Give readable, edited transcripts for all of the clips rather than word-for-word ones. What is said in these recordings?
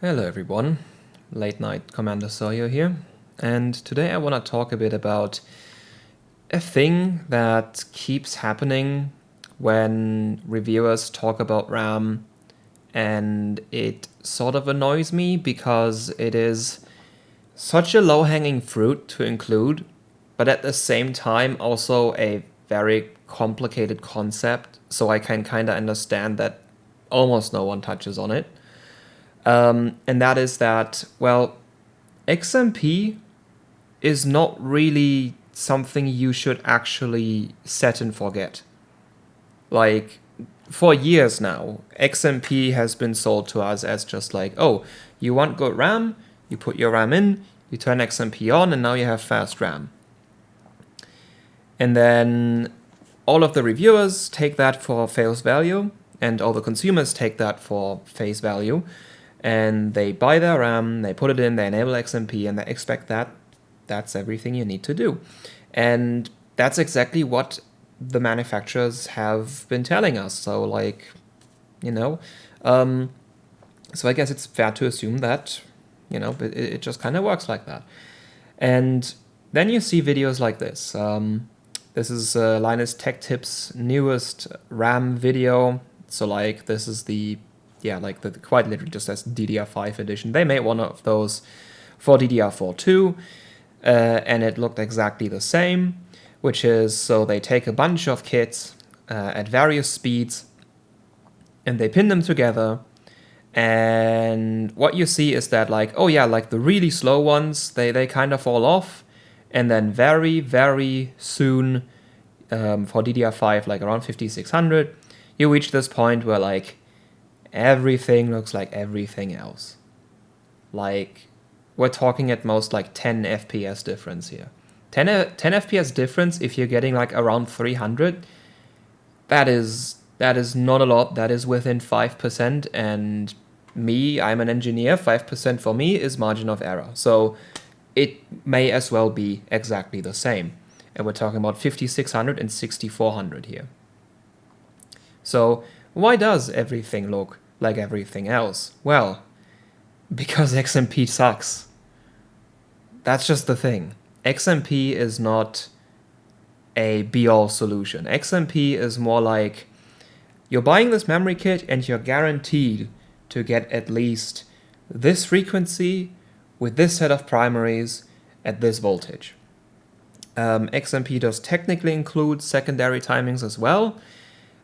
Hello everyone, Late Night Commander Sawyer here, and today I want to talk a bit about a thing that keeps happening when reviewers talk about RAM, and it sort of annoys me because it is such a low-hanging fruit to include, but at the same time also a very complicated concept, so I can kind of understand that almost no one touches on it. And that is that, well, XMP is not really something you should actually set and forget. Like, for years now, XMP has been sold to us as just like, oh, you want good RAM, you put your RAM in, you turn XMP on, and now you have fast RAM. And then all of the reviewers take that for face value, and all the consumers take that for face value. And they buy their RAM, they put it in, they enable XMP, and they expect that that's everything you need to do. And that's exactly what the manufacturers have been telling us. So, like, so I guess it's fair to assume that, it just kind of works like that. And then you see videos like this. This is Linus Tech Tips' newest RAM video. So, like, this is quite literally just as DDR5 edition. They made one of those for DDR4 too, and it looked exactly the same, which is, so they take a bunch of kits at various speeds, and they pin them together, and what you see is that, like, oh yeah, like the really slow ones, they kind of fall off, and then very, very soon, for DDR5, like around 5600, you reach this point where, like, everything looks like everything else. Like, we're talking at most like 10 FPS difference here. 10 FPS difference if you're getting like around 300, that is not a lot. That is within 5%, and I'm an engineer, 5% for me is margin of error. So it may as well be exactly the same. And we're talking about 5600 and 6400 here. So why does everything look like everything else? Well, because XMP sucks. That's just the thing. XMP is not a be-all solution. XMP is more like, you're buying this memory kit and you're guaranteed to get at least this frequency with this set of primaries at this voltage. XMP does technically include secondary timings as well.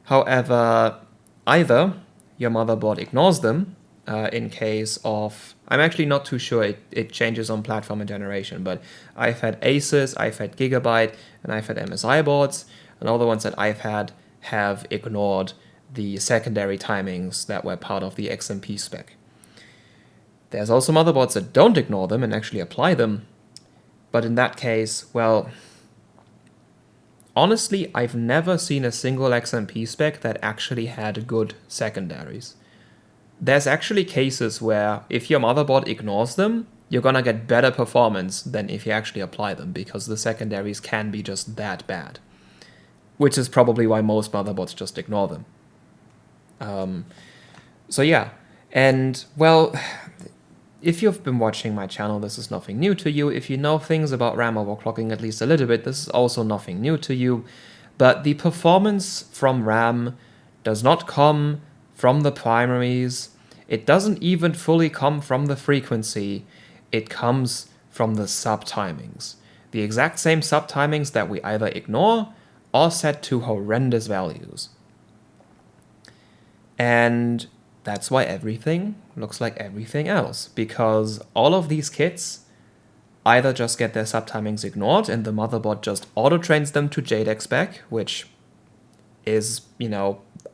However, either your motherboard ignores them in case of, I'm actually not too sure, it changes on platform and generation, but I've had Asus, I've had Gigabyte, and I've had MSI boards, and all the ones that I've had have ignored the secondary timings that were part of the XMP spec. There's also motherboards that don't ignore them and actually apply them, but in that case, well, honestly, I've never seen a single XMP spec that actually had good secondaries. There's actually cases where if your motherboard ignores them, you're gonna get better performance than if you actually apply them, because the secondaries can be just that bad. Which is probably why most motherboards just ignore them. So yeah, and well, if you've been watching my channel, this is nothing new to you. If you know things about RAM overclocking at least a little bit, this is also nothing new to you. But the performance from RAM does not come from the primaries. It doesn't even fully come from the frequency. It comes from the subtimings. The exact same subtimings that we either ignore or set to horrendous values. And that's why everything looks like everything else, because all of these kits either just get their subtimings ignored and the motherboard just auto-trains them to JEDEC spec, which is,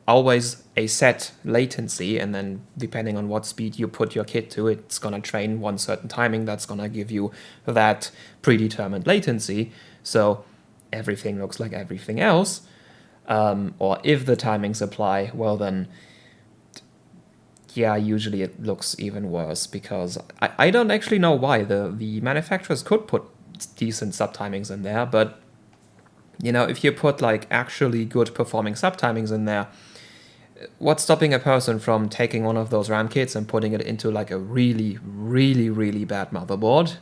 always a set latency, and then depending on what speed you put your kit to, it's gonna train one certain timing that's gonna give you that predetermined latency. So everything looks like everything else. Or if the timings apply, well then, yeah, usually it looks even worse, because I don't actually know why. The manufacturers could put decent subtimings in there, but if you put like actually good performing subtimings in there, what's stopping a person from taking one of those RAM kits and putting it into like a really, really, really bad motherboard,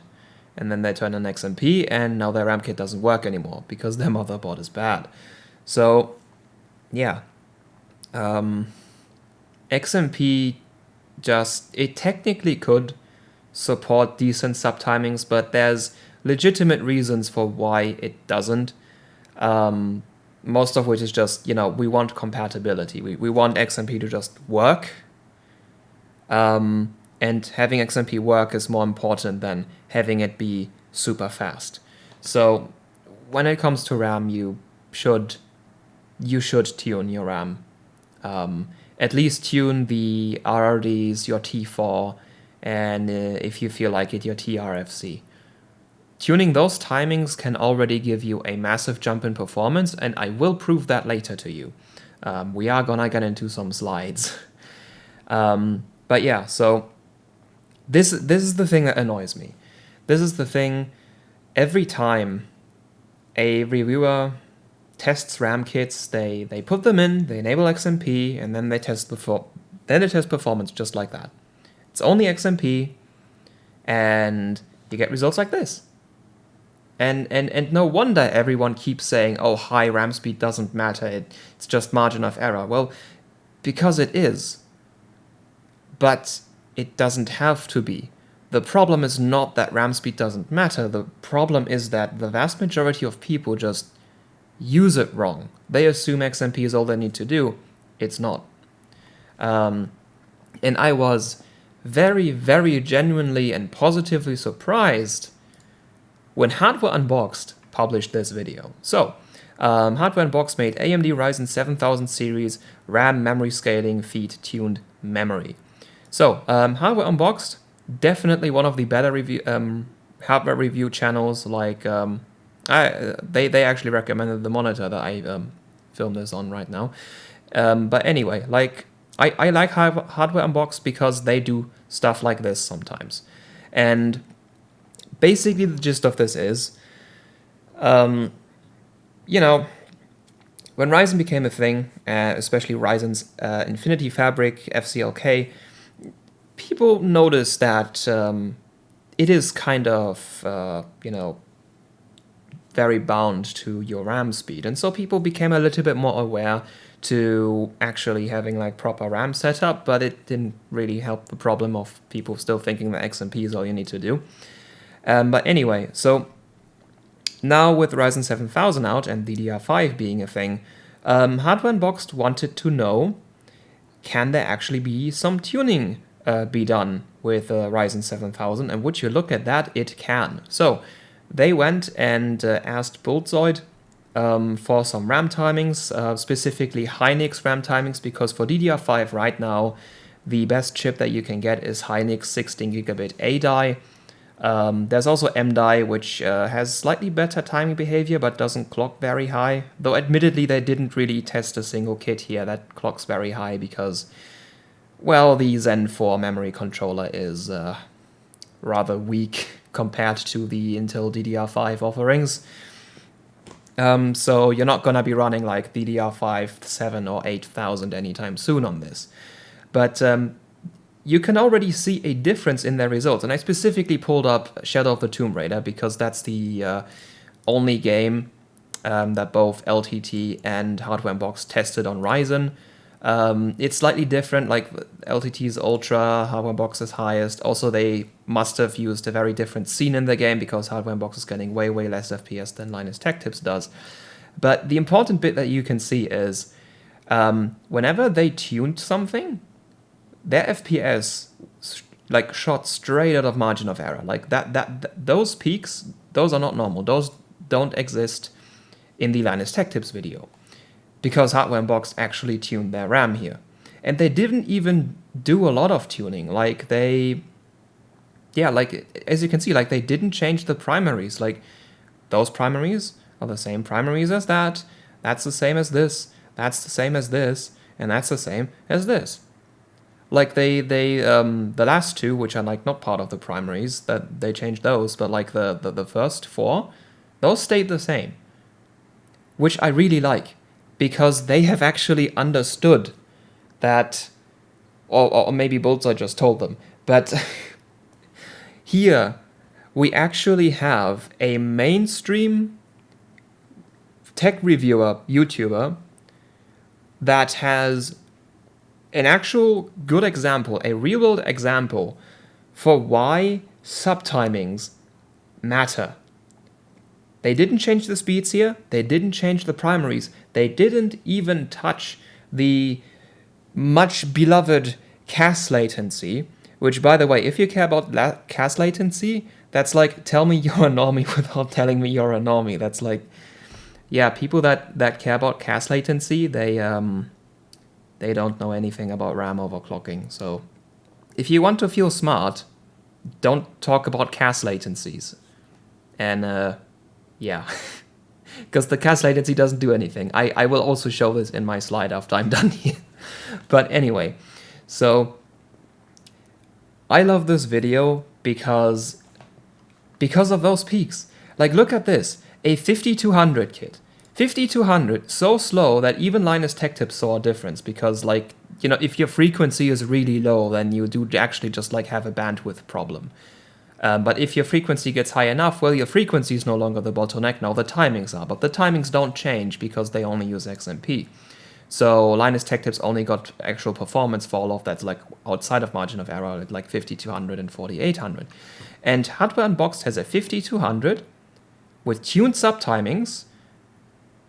and then they turn on XMP, and now their RAM kit doesn't work anymore because their motherboard is bad. So, yeah. XMP it technically could support decent subtimings, but there's legitimate reasons for why it doesn't. Most of which is just, we want compatibility. We want XMP to just work. And having XMP work is more important than having it be super fast. So when it comes to RAM, you should tune your RAM. At least tune the RRDs, your T4, and if you feel like it, your TRFC. Tuning those timings can already give you a massive jump in performance, and I will prove that later to you. We are gonna get into some slides. But yeah, so this is the thing that annoys me. This is the thing, every time a reviewer tests RAM kits, they put them in, they enable XMP, and then they test performance just like that. It's only XMP, and you get results like this. And no wonder everyone keeps saying, oh, high RAM speed doesn't matter, it's just margin of error. Well, because it is. But it doesn't have to be. The problem is not that RAM speed doesn't matter, the problem is that the vast majority of people just use it wrong. They assume XMP is all they need to do. It's not. And I was very, very genuinely and positively surprised when Hardware Unboxed published this video. So, Hardware Unboxed made AMD Ryzen 7000 series RAM memory scaling feed tuned memory. So, Hardware Unboxed, definitely one of the better hardware review channels. Like, they actually recommended the monitor that I film this on right now. But anyway, like, I like Hardware Unboxed because they do stuff like this sometimes. And basically the gist of this is, when Ryzen became a thing, especially Ryzen's Infinity Fabric, FCLK, people noticed that it is kind of, very bound to your RAM speed. And so people became a little bit more aware to actually having like proper RAM setup, but it didn't really help the problem of people still thinking that XMP is all you need to do. But anyway, so now with Ryzen 7000 out and DDR5 being a thing, Hardware Unboxed wanted to know, can there actually be some tuning be done with Ryzen 7000? And would you look at that, it can. So they went and asked Bulldoid for some RAM timings, specifically Hynix RAM timings, because for DDR5 right now, the best chip that you can get is Hynix 16 gigabit A die. There's also M die, which has slightly better timing behavior, but doesn't clock very high. Though admittedly, they didn't really test a single kit here that clocks very high because, well, the Zen 4 memory controller is rather weak compared to the Intel DDR5 offerings. So you're not going to be running like DDR5 7 or 8000 anytime soon on this. But you can already see a difference in their results. And I specifically pulled up Shadow of the Tomb Raider because that's the only game that both LTT and Hardware Unboxed tested on Ryzen. It's slightly different, like LTT's Ultra, Hardware Unboxed is highest. Also, they must have used a very different scene in the game because Hardware Unboxed is getting way, way less FPS than Linus Tech Tips does. But the important bit that you can see is whenever they tuned something, their FPS like shot straight out of margin of error. Like those peaks, those are not normal. Those don't exist in the Linus Tech Tips video, because Hardware Unboxed actually tuned their RAM here. And they didn't even do a lot of tuning. Like as you can see, like they didn't change the primaries. Like those primaries are the same primaries as that. That's the same as this. That's the same as this. And that's the same as this. Like the last two, which are like not part of the primaries, that they changed those, but like the first four, those stayed the same. Which I really like, because they have actually understood that, or maybe Bullseye just told them, but here we actually have a mainstream tech reviewer, YouTuber, that has an actual good example, a real-world example for why subtimings matter. They didn't change the speeds here, they didn't change the primaries, they didn't even touch the much beloved CAS latency, which, by the way, if you care about CAS latency, that's like, tell me you're a normie without telling me you're a normie. That's like, yeah, people that care about CAS latency, they don't know anything about RAM overclocking. So if you want to feel smart, don't talk about CAS latencies. And yeah, because the CAS latency doesn't do anything. I will also show this in my slide after I'm done here. But anyway, so I love this video because of those peaks. Like, look at this, a 5200 kit. 5200, so slow that even Linus Tech Tips saw a difference, because, like, you know, if your frequency is really low, then you do actually just like have a bandwidth problem. But if your frequency gets high enough, well, your frequency is no longer the bottleneck, now the timings are. But the timings don't change because they only use XMP. So Linus Tech Tips only got actual performance fall off that's like outside of margin of error at like 5200 and 4800. And Hardware Unboxed has a 5200 with tuned subtimings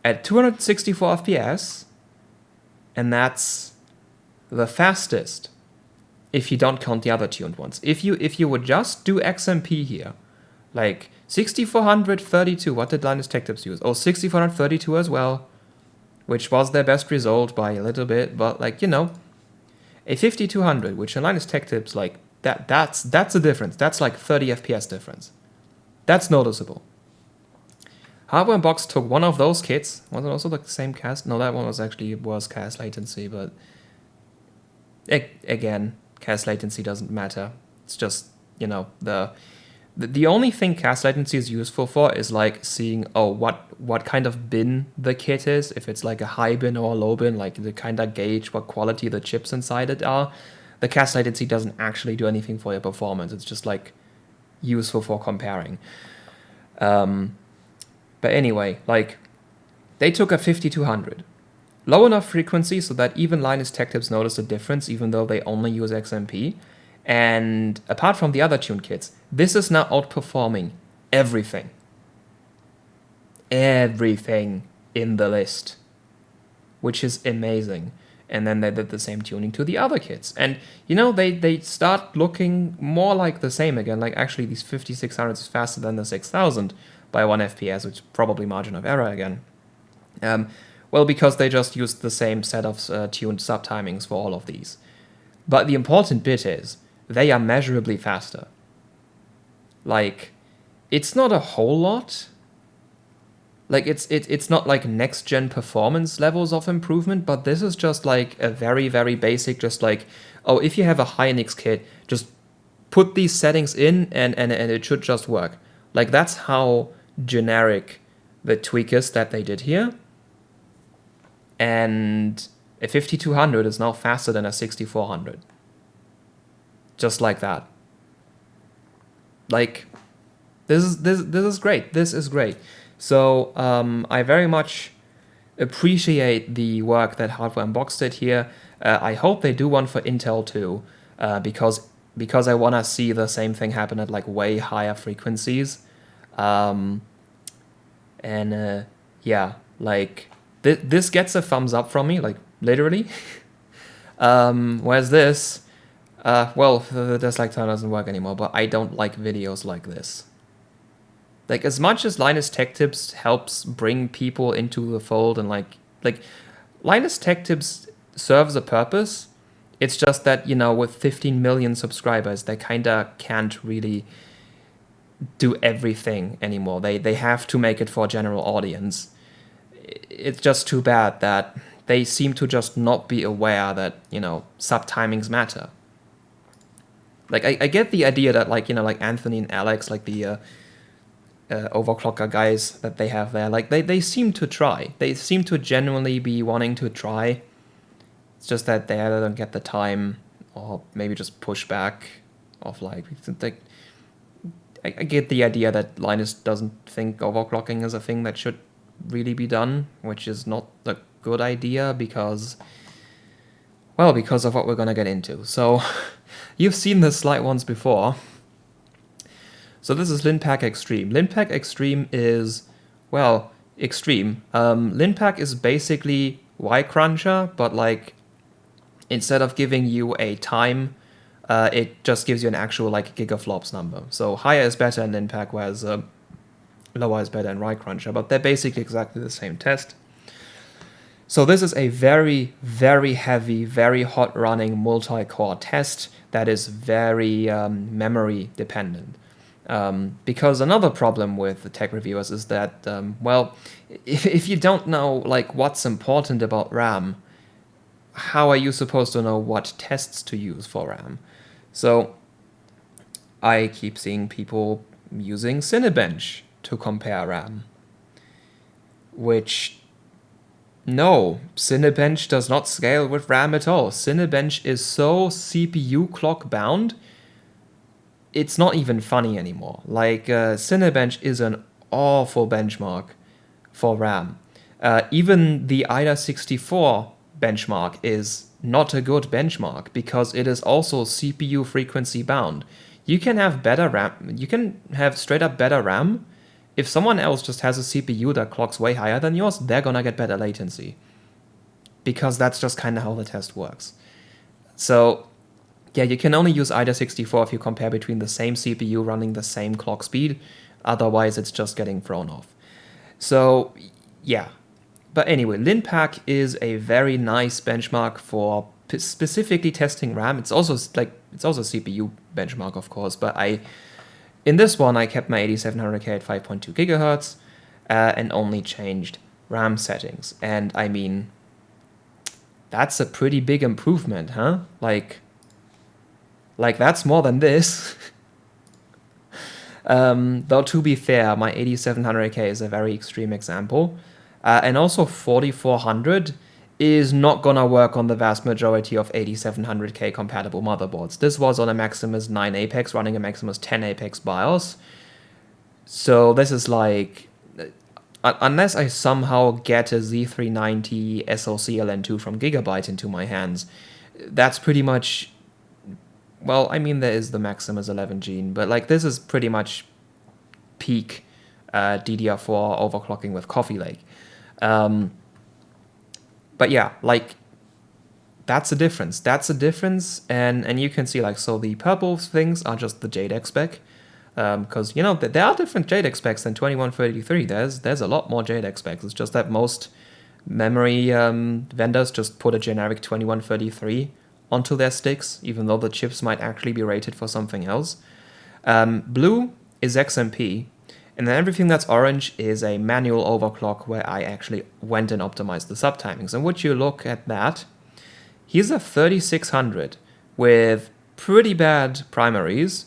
at 264 FPS, and that's the fastest if you don't count the other tuned ones. If you would just do XMP here, like 6432, what did Linus Tech Tips use? Oh, 6432 as well, which was their best result by a little bit, but, like, you know, a 5200, which in Linus Tech Tips, like, that's a difference. That's like 30 FPS difference. That's noticeable. Hardware Unboxed took one of those kits. Was it also the same CAS? No, that one was actually worse CAS latency, but again, CAS latency doesn't matter. It's just, you know, the only thing CAS latency is useful for is like seeing, oh, what kind of bin the kit is. If it's like a high bin or a low bin, like the kind of gauge what quality the chips inside it are. The CAS latency doesn't actually do anything for your performance. It's just like useful for comparing. But anyway, like, they took a 5200. Low enough frequency so that even Linus Tech Tips noticed a difference, even though they only use XMP. And apart from the other tuned kits, this is now outperforming everything. Everything in the list, which is amazing. And then they did the same tuning to the other kits. And, you know, they start looking more like the same again. Like, actually, these 5600s is faster than the 6000 by 1 FPS, which is probably margin of error again. Well, because they just used the same set of tuned subtimings for all of these. But the important bit is, they are measurably faster. Like, it's not a whole lot. Like, it's not like next-gen performance levels of improvement, but this is just like a very, very basic, just like, oh, if you have a Hynix kit, just put these settings in and it should just work. Like, that's how generic the tweak is that they did here. And a 5200 is now faster than a 6400. Just like that. Like, this is great. This is great. So I very much appreciate the work that Hardware Unboxed did here. I hope they do one for Intel too, because I want to see the same thing happen at like way higher frequencies. Yeah, like this gets a thumbs up from me, like literally. Whereas this, well, the dislike turn doesn't work anymore, but I don't like videos like this. Like, as much as Linus Tech Tips helps bring people into the fold and like Linus Tech Tips serves a purpose, it's just that, you know, with 15 million subscribers, they kinda can't really do everything anymore. They have to make it for a general audience. It's just too bad that they seem to just not be aware that, you know, subtimings matter. Like, I get the idea that, like, you know, like Anthony and Alex, like the overclocker guys that they have there, like they seem to try. They seem to genuinely be wanting to try It's just that they either don't get the time or maybe just push back of like I get the idea that Linus doesn't think overclocking is a thing that should really be done, which is not a good idea because of what we're gonna get into. So you've seen this slide once before. So this is LinPack Extreme. LinPack Extreme is, well, extreme. LinPack is basically Y-Cruncher, but like instead of giving you a time, it just gives you an actual like gigaflops number. So higher is better in LinPack, whereas lower is better in Y-Cruncher, but they're basically exactly the same test. So this is a very, very heavy, very hot running multi-core test that is very memory dependent. Because another problem with the tech reviewers is that, well, if you don't know like what's important about RAM, how are you supposed to know what tests to use for RAM? So I keep seeing people using Cinebench to compare RAM, which, no, Cinebench does not scale with RAM at all. Cinebench is so CPU clock bound, it's not even funny anymore. Like, Cinebench is an awful benchmark for RAM. Even the IDA64 benchmark is not a good benchmark because it is also CPU frequency bound. You can have better RAM, you can have straight up better RAM. If someone else just has a CPU that clocks way higher than yours, they're gonna get better latency. Because that's just kind of how the test works. So yeah, you can only use IDA64 if you compare between the same CPU running the same clock speed. Otherwise, it's just getting thrown off. So yeah. But anyway, LinPack is a very nice benchmark for specifically testing RAM. It's also CPU benchmark, of course, but in this one I kept my 8700K at 5.2 gigahertz and only changed RAM settings. And I mean, that's a pretty big improvement, huh? Like that's more than this. Though to be fair, my 8700K is a very extreme example. And also 4400 is not gonna work on the vast majority of 8700K compatible motherboards. This was on a Maximus 9 Apex running a Maximus 10 Apex BIOS. So this is like, unless I somehow get a Z390 SoC LN2 from Gigabyte into my hands, that's pretty much, well, I mean, there is the Maximus 11 gene, but like this is pretty much peak DDR4 overclocking with Coffee Lake. But yeah, like that's a difference. And you can see like, so the purple things are just the JEDEC spec. Because, you know, there are different JEDEC specs than 2133. There's a lot more JEDEC specs. It's just that most memory vendors just put a generic 2133 onto their sticks, even though the chips might actually be rated for something else. Blue is XMP, and then everything that's orange is a manual overclock where I actually went and optimized the subtimings. And would you look at that? Here's a 3600 with pretty bad primaries,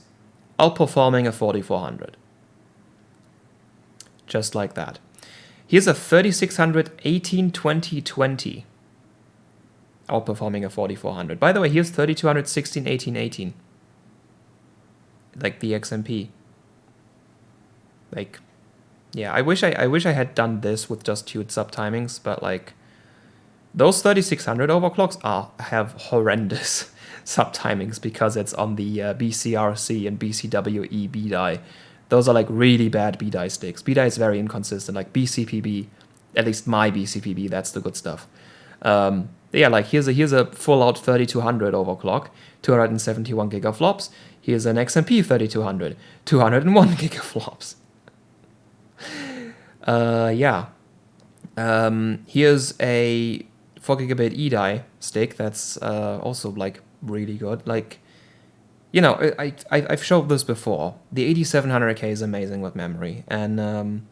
outperforming a 4400. Just like that. Here's a 3600 182020, outperforming a 4400. By the way, here's 3200 161818. Like the XMP. Like, yeah, I wish I had done this with just tuned subtimings, but like those 3600 overclocks have horrendous subtimings because it's on the BCRC and BCWE B-die. Those are like really bad B-die sticks. B-die is very inconsistent, like BCPB, at least my BCPB, that's the good stuff. Yeah, like here's a full-out 3200 overclock, 271 gigaflops. Here's an XMP 3200, 201 gigaflops. Yeah. Here's a 4 gigabit E-die stick that's also like really good. Like, you know, I've showed this before. The 8700K is amazing with memory, and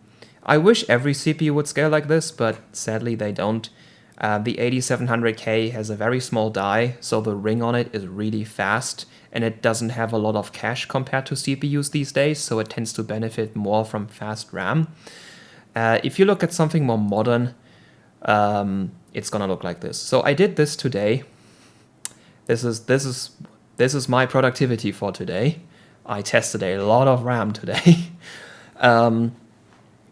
I wish every CPU would scale like this, but sadly they don't. The 8700K has a very small die, so the ring on it is really fast, and it doesn't have a lot of cache compared to CPUs these days, so it tends to benefit more from fast RAM. If you look at something more modern, it's gonna look like this. So I did this today. This is my productivity for today. I tested a lot of RAM today.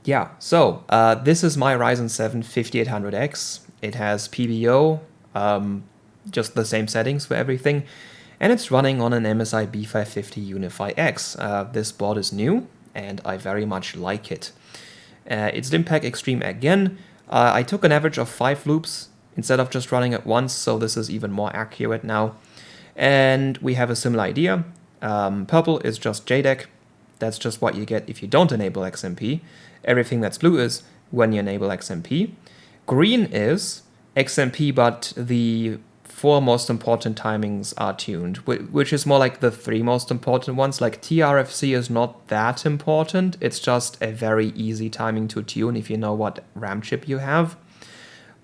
Yeah, so this is my Ryzen 7 5800X. It has PBO, just the same settings for everything, and it's running on an MSI B550 Unify X. This board is new, and I very much like it. It's DIMPAC Extreme again. I took an average of 5 loops instead of just running it once, so this is even more accurate now. And we have a similar idea. Purple is just JDEC. That's just what you get if you don't enable XMP. Everything that's blue is when you enable XMP. Green is XMP, but the 4 most important timings are tuned, which is more like the 3 most important ones. Like TRFC is not that important. It's just a very easy timing to tune if you know what RAM chip you have.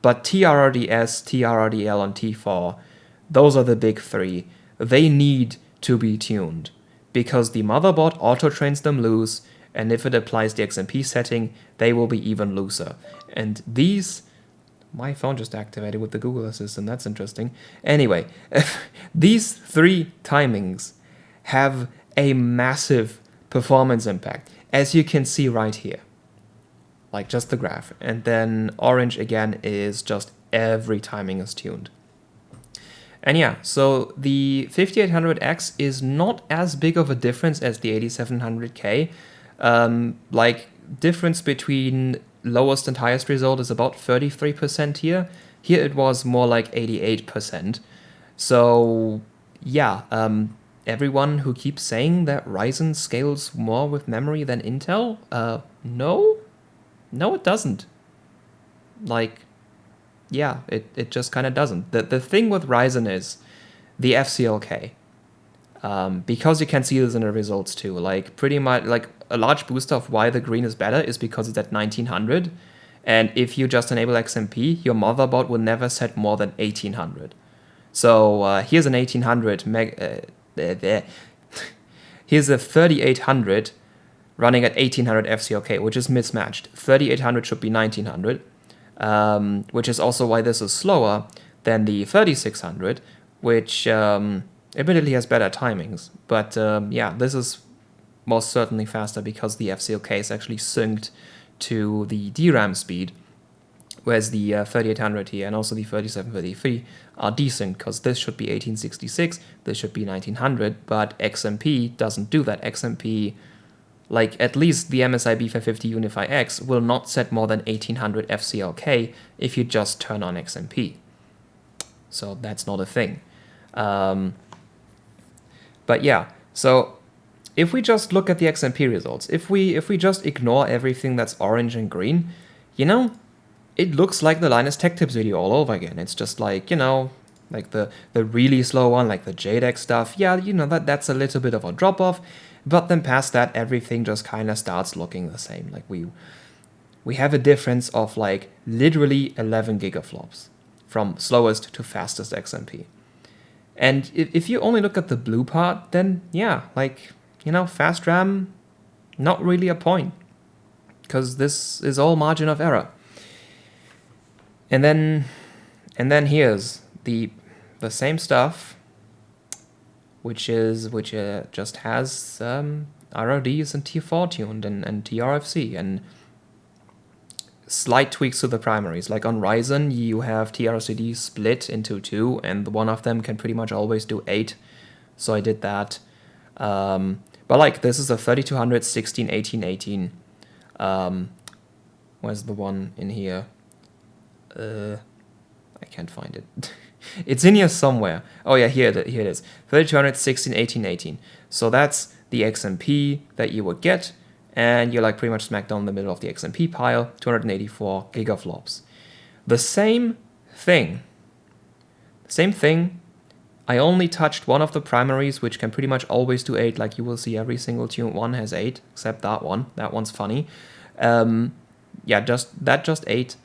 But TRRDS, TRRDL, and T4, those are the big 3. They need to be tuned because the motherboard auto-trains them loose, and if it applies the XMP setting, they will be even looser. And these... My phone just activated with the Google Assistant, that's interesting. Anyway, these 3 timings have a massive performance impact, as you can see right here. Like just the graph. And then orange again is just every timing is tuned. And yeah, so the 5800X is not as big of a difference as the 8700K. Like difference between lowest and highest result is about 33% here. Here it was more like 88%. So yeah, everyone who keeps saying that Ryzen scales more with memory than Intel, no, it doesn't. Like, yeah, it just kind of doesn't. The thing with Ryzen is the FCLK. Because you can see this in the results too. Like pretty much like a large booster of why the green is better is because it's at 1900. And if you just enable XMP, your motherboard will never set more than 1800. So here's an 1800 here's a 3800 running at 1800 FCLK, which is mismatched. 3800 should be 1900, which is also why this is slower than the 3600, which admittedly has better timings. But yeah, this is most certainly faster because the FCLK is actually synced to the DRAM speed, whereas the 3800 here and also the 3733 are desynced because this should be 1866, this should be 1900, but XMP doesn't do that. XMP, like at least the MSI B550 Unify X, will not set more than 1800 FCLK if you just turn on XMP. So that's not a thing. But yeah, so if we just look at the XMP results, if we just ignore everything that's orange and green, you know, it looks like the Linus Tech Tips video all over again. It's just like, you know, like the really slow one, like the JDEC stuff. Yeah, you know, that's a little bit of a drop-off, but then past that, everything just kind of starts looking the same. Like we have a difference of like literally 11 gigaflops from slowest to fastest XMP. And if you only look at the blue part, then yeah, like, you know, fast RAM, not really a point, because this is all margin of error. And then here's the same stuff, which just has RRDs and T4 tuned and TRFC and slight tweaks to the primaries. Like on Ryzen, you have TRCD split into 2, and one of them can pretty much always do 8. So I did that. But like this is a 3200, 16, 18, 18. Where's the one in here? I can't find it. It's in here somewhere. Oh yeah, here it is. 3200, 16, 18, 18. So that's the XMP that you would get, and you're like pretty much smack down in the middle of the XMP pile, 284 gigaflops. The same thing. I only touched one of the primaries, which can pretty much always do 8, like you will see every single tuned one has 8, except that one. That one's funny. Yeah, just 8.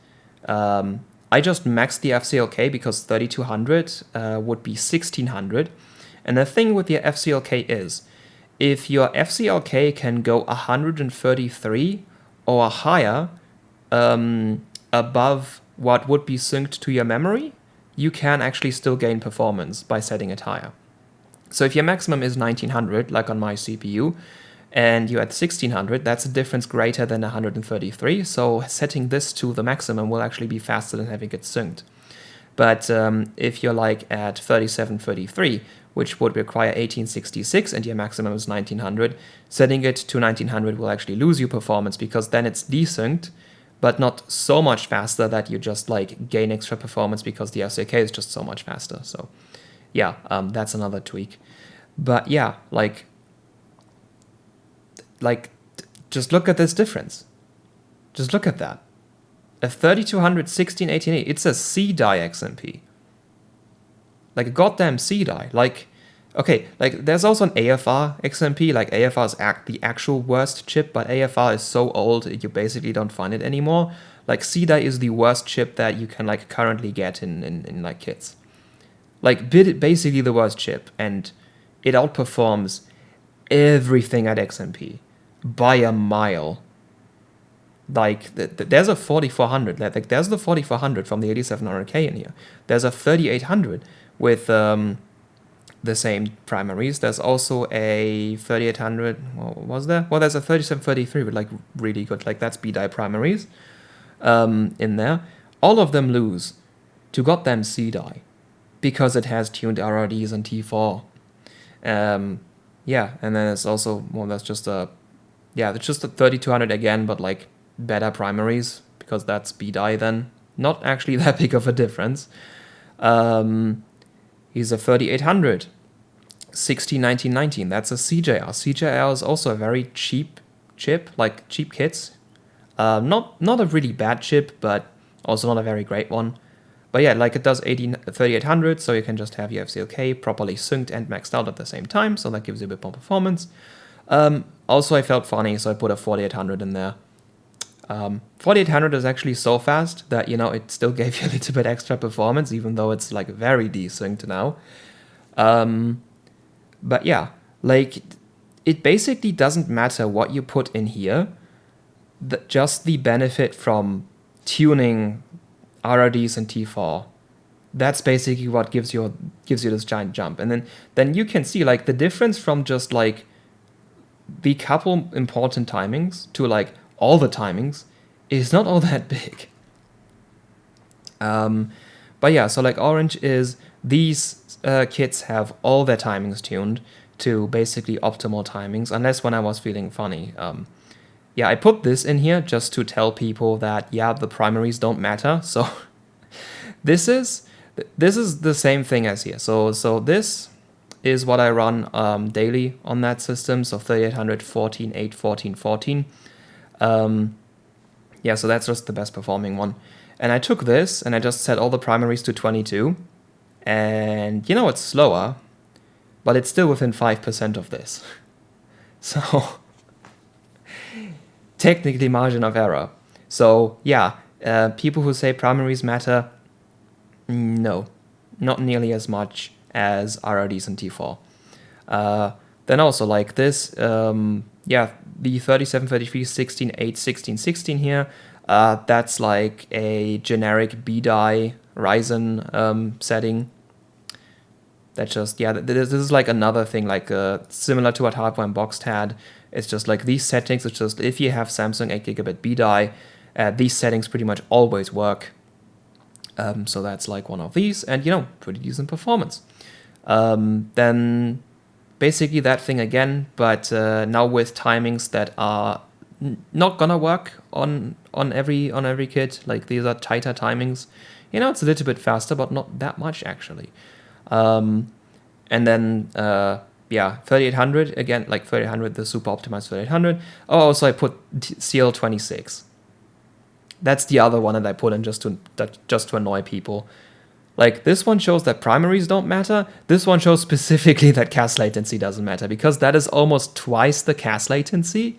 I just maxed the FCLK because 3200 would be 1600. And the thing with the FCLK is, if your FCLK can go 133 or higher above what would be synced to your memory, you can actually still gain performance by setting it higher. So if your maximum is 1900, like on my CPU, and you're at 1600, that's a difference greater than 133. So setting this to the maximum will actually be faster than having it synced. But if you're like at 3733, which would require 1866 and your maximum is 1900, setting it to 1900 will actually lose you performance because then it's desynced, but not so much faster that you just like gain extra performance because the SAK is just so much faster. So yeah, that's another tweak. But yeah, like just look at this difference. Just look at that. A 3200 1688, it's a C-die XMP. Like a goddamn C-die. Like, okay, like there's also an AFR XMP. Like AFR is the actual worst chip, but AFR is so old you basically don't find it anymore. Like C-die is the worst chip that you can like currently get in like kits. Like basically the worst chip, and it outperforms everything at XMP by a mile. Like there's a 4400, like there's the 4400 from the 8700K in here. There's a 3800 with the same primaries. There's also a 3800. What was there? Well, there's a 3733 with like really good, like that's B-die primaries in there. All of them lose to goddamn C-die because it has tuned RRDs and T4. Yeah, and then it's also, well, that's just a, yeah, it's just a 3200 again, but like better primaries because that's B-die then. Not actually that big of a difference. He's a 3800, 161919. That's a CJR. CJR is also a very cheap chip, like cheap kits. Not a really bad chip, but also not a very great one. But yeah, like it does 3800, so you can just have your FCLK properly synced and maxed out at the same time, so that gives you a bit more performance. Also, I felt funny, so I put a 4800 in there. 4800 is actually so fast that, you know, it still gave you a little bit extra performance, even though it's like very desynced now. But yeah, like it basically doesn't matter what you put in here. Just the benefit from tuning RRDs and T4. That's basically what gives you this giant jump. And then you can see like the difference from just like the couple important timings to like all the timings is not all that big. But yeah, so like orange is these kits have all their timings tuned to basically optimal timings, unless when I was feeling funny. Yeah, I put this in here just to tell people that, yeah, the primaries don't matter. So this is the same thing as here. So this is what I run daily on that system. So 3800, 14, 8, 14, 14. Yeah, so that's just the best performing one. And I took this and I just set all the primaries to 22. And you know, it's slower, but it's still within 5% of this. So technically margin of error. So yeah, people who say primaries matter, no, not nearly as much as RRDs and T4. Then also like this, yeah, the 3733 16 8 16 16 here, that's like a generic B-die Ryzen setting. That's just, yeah, this is like another thing, like similar to what Hardware Unboxed had. It's just like these settings, it's just if you have Samsung 8GB B-die, these settings pretty much always work. So that's like one of these, and you know, pretty decent performance. Then basically that thing again, but now with timings that are not gonna work on every kit. Like these are tighter timings. You know, it's a little bit faster, but not that much actually. And then yeah, 3800 again, like 3800, the super optimized 3800. Oh, also I put CL26. That's the other one that I put in just to annoy people. Like this one shows that primaries don't matter. This one shows specifically that cache latency doesn't matter, because that is almost twice the cache latency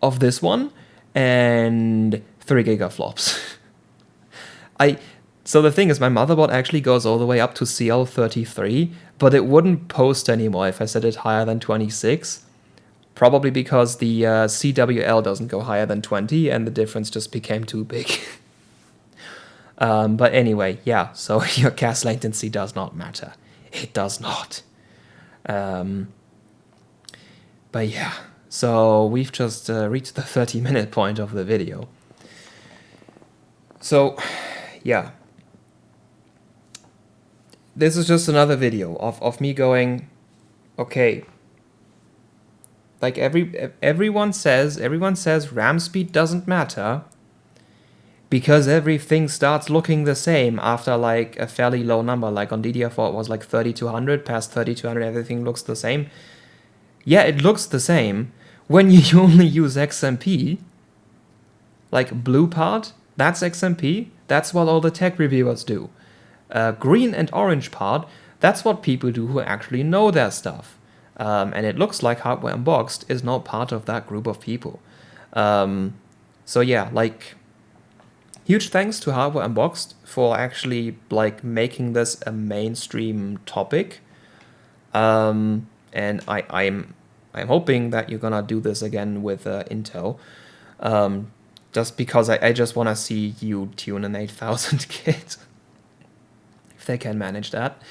of this one and 3 gigaflops. So the thing is, my motherboard actually goes all the way up to CL33, but it wouldn't post anymore if I set it higher than 26. Probably because the CWL doesn't go higher than 20, and the difference just became too big. But anyway, yeah, so your cache latency does not matter. It does not. But yeah, so we've just reached the 30-minute point of the video. So, yeah. This is just another video of me going, okay, like everyone says RAM speed doesn't matter because everything starts looking the same after like a fairly low number. Like on DDR4 it was like 3200, past 3200 everything looks the same. Yeah, it looks the same when you only use XMP. Like blue part, that's XMP, that's what all the tech reviewers do. Green and orange part, that's what people do who actually know their stuff. And it looks like Hardware Unboxed is not part of that group of people. So yeah, like, huge thanks to Hardware Unboxed for actually like making this a mainstream topic. And I'm hoping that you're gonna do this again with Intel. Just because I just want to see you tune an 8000 kit. If they can manage that.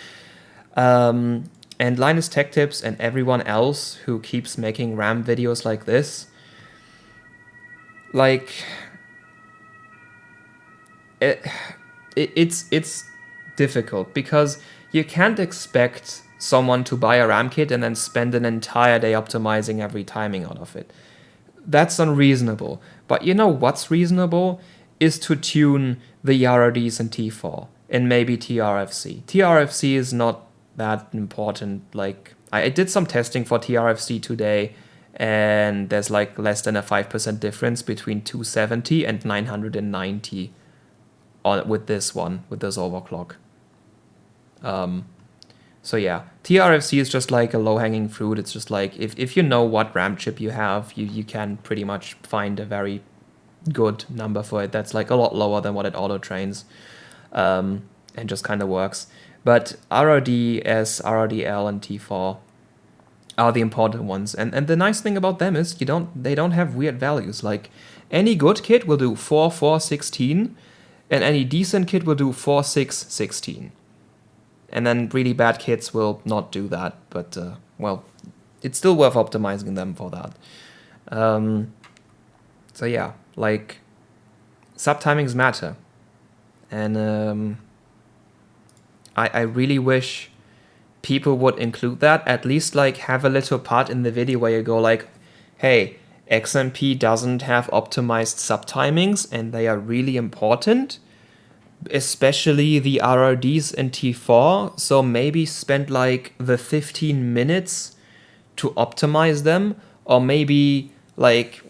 And Linus Tech Tips and everyone else who keeps making RAM videos like this. Like, it's difficult because you can't expect someone to buy a RAM kit and then spend an entire day optimizing every timing out of it. That's unreasonable. But you know what's reasonable is to tune the RRDs in T4 and maybe TRFC. TRFC is not that important. Like, I did some testing for TRFC today, and there's like less than a 5% difference between 270 and 990 with this one, with this overclock. So yeah, TRFC is just like a low-hanging fruit. It's just like, if you know what RAM chip you have, you can pretty much find a very good number for it. That's like a lot lower than what it auto-trains, and just kind of works. But RRDS, RRDL, and T4 are the important ones. And the nice thing about them is they don't have weird values. Like, any good kit will do 4, 4, 16, and any decent kit will do 4, 6, 16. And then really bad kits will not do that, but, well, it's still worth optimizing them for that. So yeah, like, subtimings matter. And I really wish people would include that, at least like have a little part in the video where you go like, hey, XMP doesn't have optimized subtimings and they are really important. Especially the RRDs in T4, so maybe spend like the 15 minutes to optimize them, or maybe like,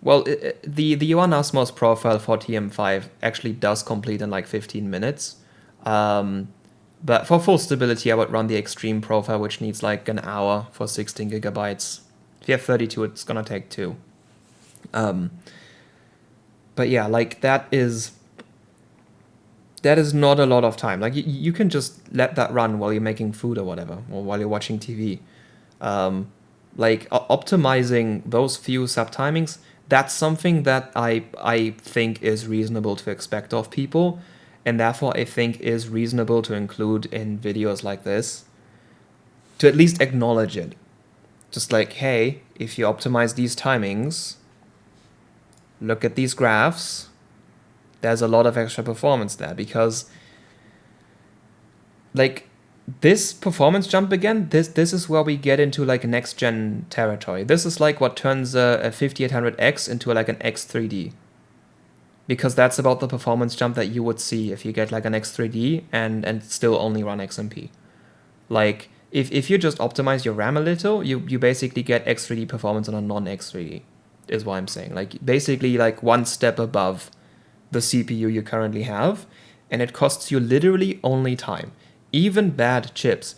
well, the Yuan Osmos profile for TM5 actually does complete in like 15 minutes. But for full stability, I would run the Extreme profile, which needs like an hour for 16 gigabytes. If you have 32, it's gonna take 2. But yeah, like that is not a lot of time. Like, you can just let that run while you're making food or whatever, or while you're watching TV. Like, optimizing those few subtimings, that's something that I think is reasonable to expect of people, and therefore I think is reasonable to include in videos like this, to at least acknowledge it. Just like, hey, if you optimize these timings, look at these graphs, there's a lot of extra performance there, because like this performance jump again, this is where we get into like next gen territory. This is like what turns a 5800X into like an X3D, because that's about the performance jump that you would see if you get like an X3D and still only run XMP. Like, if you just optimize your RAM a little, you basically get X3D performance on a non-X3D, is what I'm saying. Like, basically like one step above the CPU you currently have, and it costs you literally only time. Even bad chips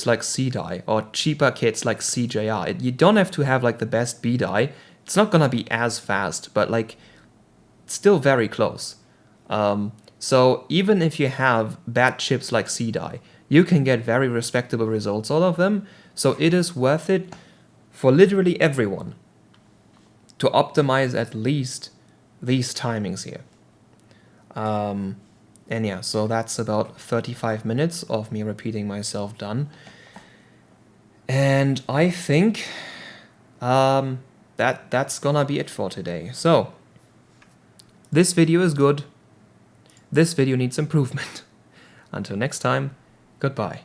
like C-Die or cheaper kits like CJR, you don't have to have like the best B-Die. It's not gonna be as fast, but like still very close. So even if you have bad chips like C-Die, you can get very respectable results out of them. So it is worth it for literally everyone to optimize at least these timings here. And yeah, so that's about 35 minutes of me repeating myself done. And I think that's gonna be it for today. So, this video is good. This video needs improvement. Until next time, goodbye.